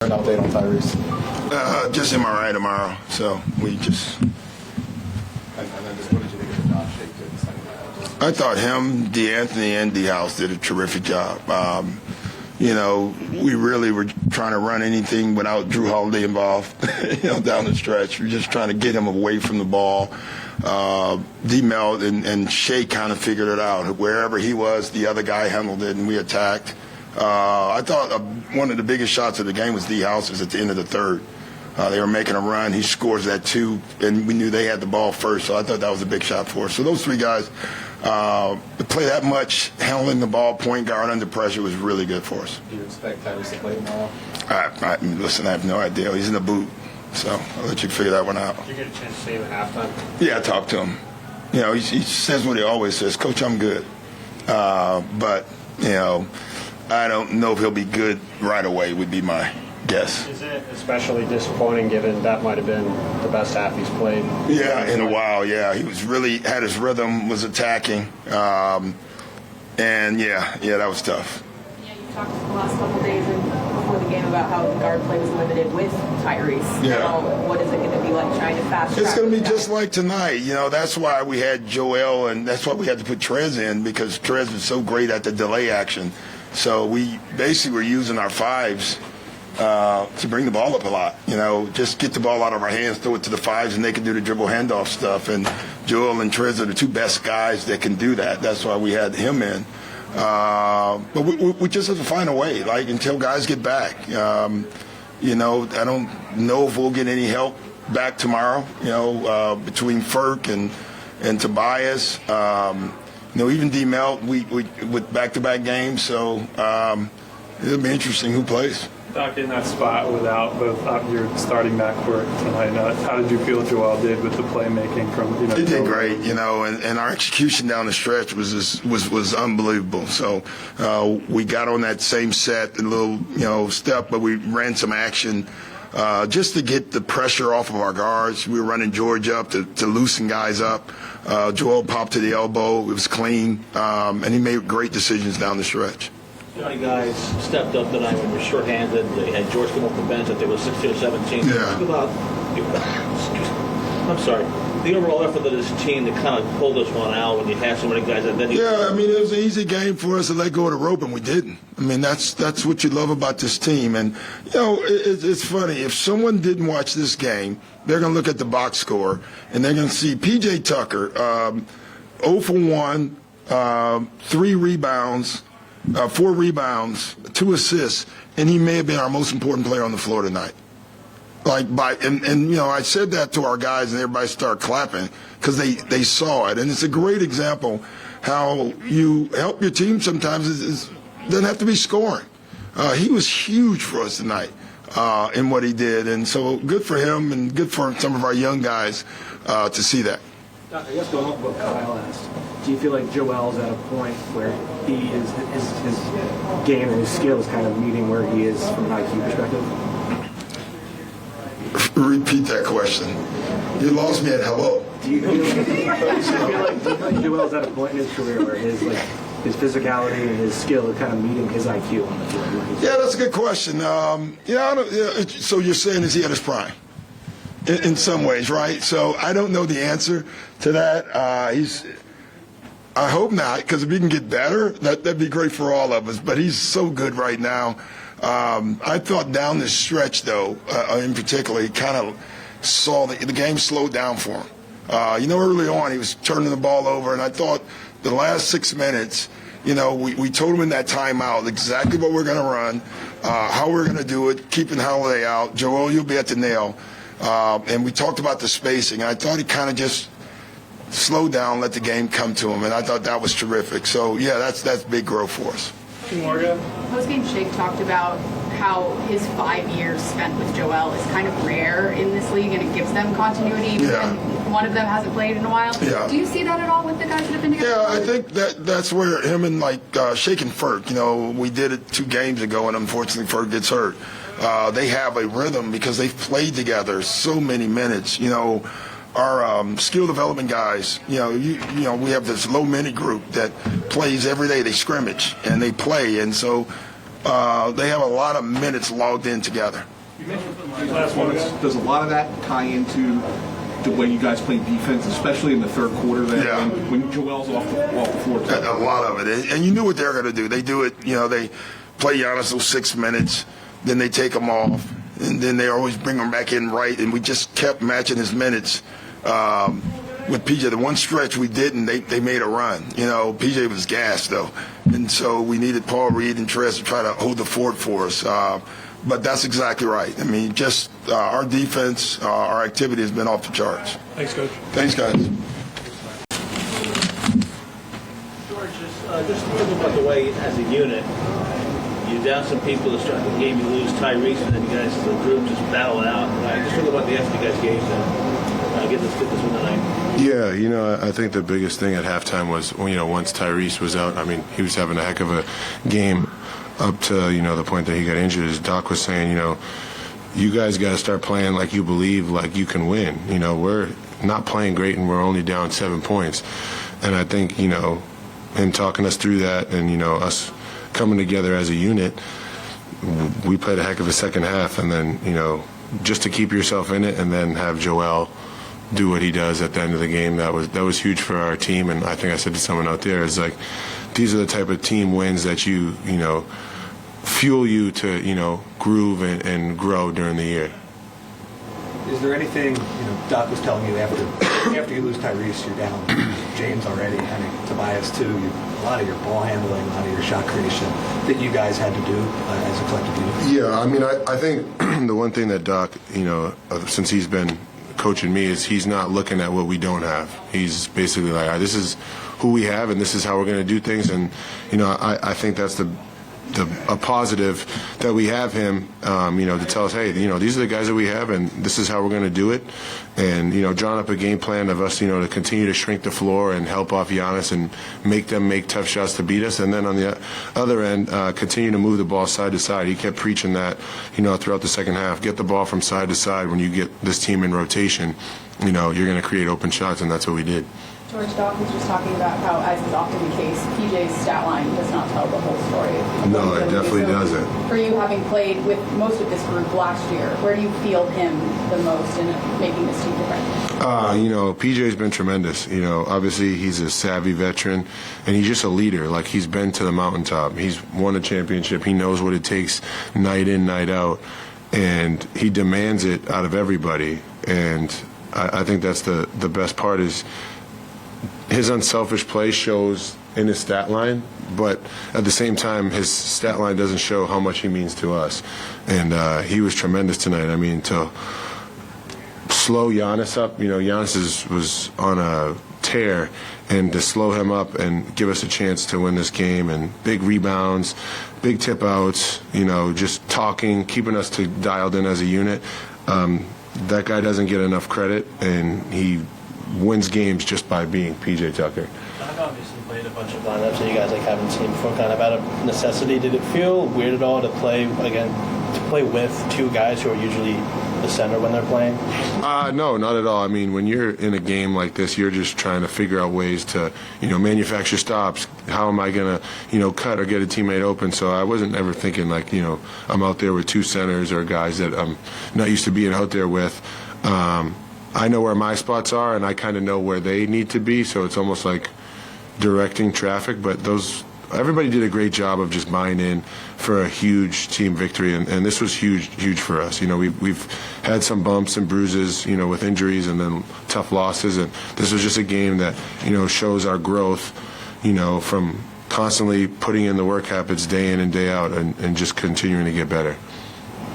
An update on Tyrese. Just MRI tomorrow, so we just. And then just what did you think of the job Shake did in the second half? I thought him, DeAnthony, and D-House did a terrific job. We really were trying to run anything without Drew Holiday involved, down the stretch. We're just trying to get him away from the ball. D-Mel and Shea kind of figured it out. Wherever he was, the other guy handled it, and we attacked. I thought one of the biggest shots of the game was D-House's at the end of the third. They were making a run. He scores that two, and we knew they had the ball first, so I thought that was a big shot for us. So those three guys play that much, handling the ball, point guard under pressure was really good for us. Do you expect Tyrese to play tomorrow? Listen, I have no idea. He's in the boot, so I'll let you figure that one out. Did you get a chance to see him at halftime? Yeah, I talked to him. He says what he always says, Coach, I'm good. But I don't know if he'll be good right away would be my guess. Is it especially disappointing given that might have been the best half he's played? Yeah, in a while, yeah. He was really had his rhythm, was attacking. And that was tough. Yeah, you talked the last couple of days before the game about how the guard play was limited with Tyrese. Yeah. Now, what is it going to be like trying to fast track? It's going to be that? just like tonight. That's why we had Joel, and that's why we had to put Trez in, because Trez was so great at the delay action. So we basically were using our fives to bring the ball up a lot. Just get the ball out of our hands, throw it to the fives, and they can do the dribble handoff stuff. And Joel and Trez are the two best guys that can do that. That's why we had him in. But we just have to find a way, until guys get back. I don't know if we'll get any help back tomorrow, between Ferk and Tobias. Even D-Mel, we with back-to-back games, so it'll be interesting who plays. Doc, in that spot without both your starting backcourt tonight, how did you feel Joel did with the playmaking from He did great, and our execution down the stretch was unbelievable. So we got on that same set, a little step, but we ran some action just to get the pressure off of our guards. We were running George up to loosen guys up. Joel popped to the elbow. It was clean, and he made great decisions down the stretch. Many guys stepped up tonight when we were shorthanded. They had George come off the bench. I think it was 16 or 17. Yeah. Talk about, the overall effort of this team to kind of pull this one out when you have so many guys. And then it was an easy game for us to let go of the rope, and we didn't. That's what you love about this team. And, it's funny. If someone didn't watch this game, they're going to look at the box score, and they're going to see P.J. Tucker, 0 for 1, 3 rebounds, 4 rebounds, 2 assists, and he may have been our most important player on the floor tonight. I said that to our guys, and everybody started clapping because they saw it, and it's a great example how you help your team sometimes. It doesn't have to be scoring. He was huge for us tonight in what he did, and so good for him and good for some of our young guys to see that. I guess going off what Kyle asked, do you feel like Joel's at a point where he is his game and his skill is kind of meeting where he is from an IQ perspective? Repeat that question. You lost me at hello. Do you feel like Joel's at a point in his career where his physicality and his skill are kind of meeting his IQ on the field? Yeah, that's a good question. So you're saying, is he at his prime? In some ways, right? So I don't know the answer to that. I hope not, because if he can get better, that'd be great for all of us. But he's so good right now. I thought down the stretch, though, in particular, he kind of saw the game slowed down for him. Early on, he was turning the ball over, and I thought the last 6 minutes, we told him in that timeout exactly what we're going to run, how we're going to do it, keeping Holiday out. Joel, you'll be at the nail. And we talked about the spacing, and I thought he kind of just slowed down, let the game come to him, and I thought that was terrific. So, yeah, that's big growth for us. Post-game Shake talked about how his 5 years spent with Joel is kind of rare in this league, and it gives them continuity when one of them hasn't played in a while. Yeah. Do you see that at all with the guys that have been together? Yeah, I think that's where him and Shake and Ferk, we did it 2 games ago, and unfortunately Ferk gets hurt. They have a rhythm because they've played together so many minutes. Our skill development guys, we have this low-minute group that plays every day. They scrimmage and they play, and so they have a lot of minutes logged in together. Last one. Does a lot of that tie into the way you guys play defense, especially in the third quarter? Then Yeah. when Joel's off the floor. Too? A lot of it, and you knew what they were going to do. They do it, they play Giannis those 6 minutes, then they take him off, and then they always bring him back in right, and we just kept matching his minutes with PJ. The one stretch we didn't, they made a run. PJ was gassed though, and so we needed Paul Reed and Trez to try to hold the fort for us. But that's exactly right. I mean, just our defense, our activity has been off the charts. Thanks, Coach. Thanks, guys. George, just thinking about the way as a unit, you down some people to start the game, you lose Tyrese, and then you guys as a group just battle it out. Right? Just thinking about the effort you guys gave to get this win tonight. Yeah, I think the biggest thing at halftime was, once Tyrese was out, I mean, he was having a heck of a game up to, the point that he got injured. As Doc was saying, you guys got to start playing like you believe, like you can win. We're not playing great and we're only down 7 points. And I think, him talking us through that and, us coming together as a unit, we played a heck of a second half. And then, just to keep yourself in it and then have Joel do what he does at the end of the game, that was huge for our team. And I think I said to someone out there, it's like, these are the type of team wins that you fuel you to, groove and grow during the year. Is there anything, Doc was telling you after you lose Tyrese, you're down James already, I mean, Tobias too, a lot of your ball handling, a lot of your shot creation that you guys had to do as a collective unit? Yeah, I mean, I think the one thing that Doc, since he's been coaching me, is he's not looking at what we don't have. He's basically like, this is who we have and this is how we're going to do things. And, I think that's a positive that we have him, to tell us, hey, these are the guys that we have, and this is how we're going to do it. And, drawing up a game plan of us, to continue to shrink the floor and help off Giannis and make them make tough shots to beat us. And then on the other end, continue to move the ball side to side. He kept preaching that, throughout the second half. Get the ball from side to side. When you get this team in rotation, you're going to create open shots, and that's what we did. George, Doc was just talking about how, as is often the case, PJ's stat line does not tell the whole story. No, it definitely doesn't. For you, having played with most of this group last year, where do you feel him the most in making this team different? PJ's been tremendous. Obviously he's a savvy veteran, and he's just a leader. Like, he's been to the mountaintop. He's won a championship. He knows what it takes night in, night out, and he demands it out of everybody. And I think that's the best part is his unselfish play shows in his stat line, but at the same time, his stat line doesn't show how much he means to us. And he was tremendous tonight. I mean, to slow Giannis up, Giannis was on a tear, and to slow him up and give us a chance to win this game, and big rebounds, big tip outs, just talking, keeping us dialed in as a unit. That guy doesn't get enough credit, and he wins games just by being PJ Tucker. I've obviously played a bunch of lineups that you guys haven't seen before, kind of out of necessity. Did it feel weird at all to play with two guys who are usually the center when they're playing? No, not at all. I mean, when you're in a game like this, you're just trying to figure out ways to, manufacture stops. How am I going to, cut or get a teammate open? So I wasn't ever thinking like, I'm out there with two centers or guys that I'm not used to being out there with. I know where my spots are, and I kind of know where they need to be, so it's almost like directing traffic. But everybody did a great job of just buying in for a huge team victory, and this was huge for us. We've had some bumps and bruises, with injuries and then tough losses, and this was just a game that, shows our growth, from constantly putting in the work habits day in and day out and just continuing to get better.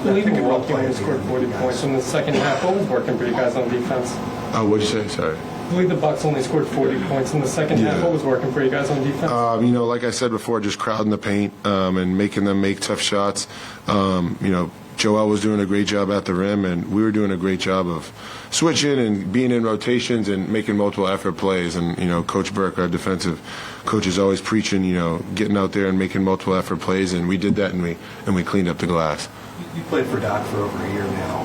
I think at one point you scored 40 points in the second half. What was working for you guys on defense? What'd you say? Sorry. I believe the Bucks only scored 40 points in the second half. What was working for you guys on defense? Like I said before, just crowding the paint and making them make tough shots. Joel was doing a great job at the rim, and we were doing a great job of switching and being in rotations and making multiple effort plays. And, Coach Burke, our defensive coach, is always preaching, getting out there and making multiple effort plays, and we did that, and we cleaned up the glass. You played for Doc for over a year now.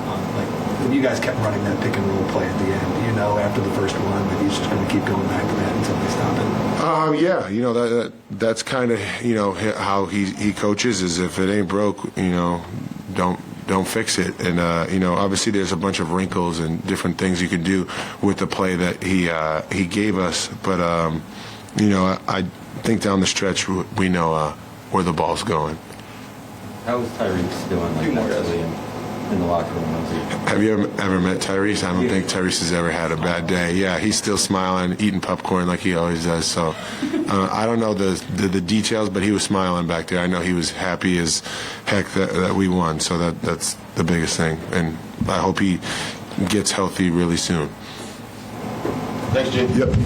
When you guys kept running that pick and roll play at the end, after the first one that he's just going to keep going back to that until they stop it? That's kind of how he coaches. Is if it ain't broke, don't don't fix it. And obviously there's a bunch of wrinkles and different things you can do with the play that he gave us. But I think down the stretch we know where the ball's going. How was Tyrese doing like mentally in the locker room? Have you ever met Tyrese? I don't think Tyrese has ever had a bad day. Yeah, he's still smiling, eating popcorn like he always does. So I don't know the details, but he was smiling back there. I know he was happy as heck that we won. So that's the biggest thing. And I hope he gets healthy really soon. Thanks, Jim. Yep.